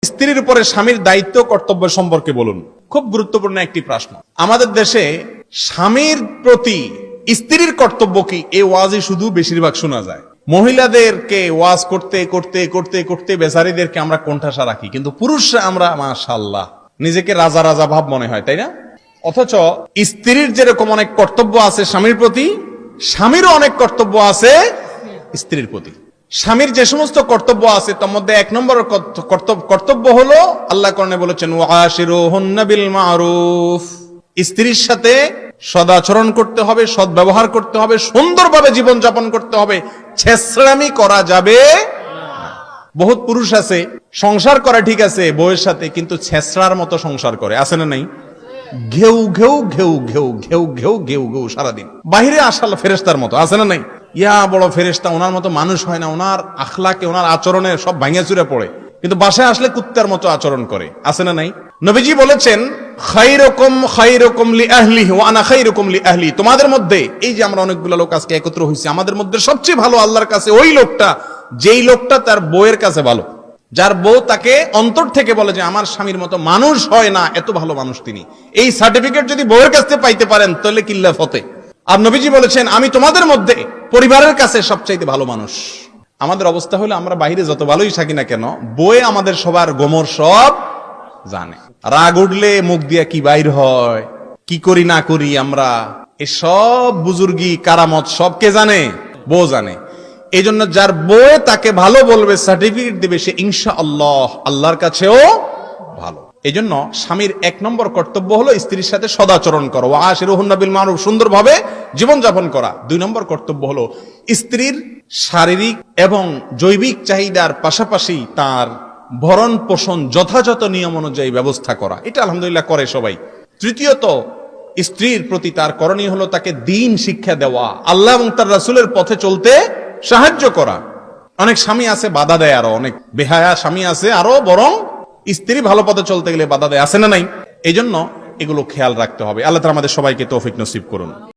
স্ত্রীর উপরে স্বামীর দায়িত্ব কর্তব্য সম্পর্কে বলুন। খুব গুরুত্বপূর্ণ একটি প্রশ্ন। আমাদের দেশে স্বামীর প্রতি স্ত্রীর কর্তব্য কি, এই ওয়াজই শুধু বেশিরভাগ শোনা যায়। মহিলাদেরকে ওয়াজ করতে করতে করতে করতে বেচারীদেরকে আমরা কোণঠাসা রাখি, কিন্তু পুরুষরা আমরা মাশাআল্লাহ নিজেকে রাজা রাজা ভাব মনে হয়, তাই না? অথচ স্ত্রীর যেরকম অনেক কর্তব্য আছে স্বামীর প্রতি, স্বামীরও অনেক কর্তব্য আছে স্ত্রীর প্রতি। স্বামীর যে সমস্ত কর্তব্য আছে তার মধ্যে এক নম্বর কর্তব্য হলো আল্লাহ কোরআনে বলেছেন ওয়াশিরুহুন্না বিল মারুফ। স্ত্রীর সাথে সদাচরণ করতে হবে, সদ্ব্যবহার করতে হবে, সুন্দরভাবে জীবন যাপন করতে হবে, ছেঁচড়ামি করা যাবে না। বহুত পুরুষ আছে সংসার করে ঠিক আছে বউয়ের সাথে, কিন্তু ছেঁচড়ার মতো সংসার করে, আছে না নাই? ঘেউ ঘেউ ঘেউ ঘেউ ঘেউ ঘেউ ঘেউ ঘেউ সারাদিন, বাহিরে আসাল ফেরেশতার মতো, আছে না নাই? ইয়া বড় ফেরেশতা, ওনার মতো মানুষ হয় না, ওনার আখলাকে ওনার আচরণে সব ভাঙিয়া চুরে পড়ে, কিন্তু বাসায় আসলে কুত্তার মতো আচরণ করে, আছে না নাই? নবীজি বলেছেন খায়রুকুম খায়রুকুম লিআহলিহি ওয়া আনা খায়রুকুম লিআহলি। তোমাদের মধ্যে এই যে আমরা অনেকগুলো লোক আজকে একত্র হইছি, আমাদের মধ্যে সবচেয়ে ভালো আল্লাহর কাছে ওই লোকটা যেই লোকটা তার বউয়ের কাছে ভালো, যার বউ তাকে অন্তর থেকে বলে যে আমার স্বামীর মতো মানুষ হয় না, এত ভালো মানুষ তিনি। এই সার্টিফিকেট যদি বউয়ের কাছ থেকে পাইতে পারেন তাহলে কিল্লা ফতে। আর নবীজি বলেছেন আমি তোমাদের মধ্যে পরিবারের কাছে সবচাইতে ভালো মানুষ। আমাদের অবস্থা হলো আমরা বাইরে যত ভালোই থাকি না কেন, বউয়ে আমাদের সবার গোমর সব জানে। রাগ উঠলে মুখ দিয়া কি বাইর হয়, কি করি না করি আমরা, এই সব বুজুর্গি কারামত সব কে জানে? বউ জানে। এই জন্য যার বউ তাকে ভালো বলবে, সার্টিফিকেট দিবে, সে ইনশাআল্লাহ আল্লাহর কাছেও ভালো। এই জন্য স্বামীর এক নম্বর কর্তব্য হলো স্ত্রীর সাথে সদাচরণ করো, ওয়াশিরুহুন্না বিল মারুফ, সুন্দরভাবে জীবনযাপন করা। দুই নম্বর কর্তব্য হলো স্ত্রীর শারীরিক এবং জৈবিক চাহিদার পাশাপাশি তার ভরণ পোষণ যথাযথ নিয়ম অনুযায়ী ব্যবস্থা করা। এটা আলহামদুলিল্লাহ করে সবাই। তৃতীয়ত স্ত্রীর প্রতি তার করণীয় হলো তাকে দ্বীন শিক্ষা দেওয়া, আল্লাহ এবং তার রাসূলের পথে চলতে সাহায্য করা। অনেক স্বামী আছে বাধা দেয়, আরো অনেক বেহায়া স্বামী আছে আরো বরং স্ত্রী ভালো পথে চলতে গেলে বাধা দেয়, আছে না নাই? এই জন্য এগুলো খেয়াল রাখতে হবে। আল্লাহ তাআলা আমাদের সবাইকে তৌফিক নসিব করুন।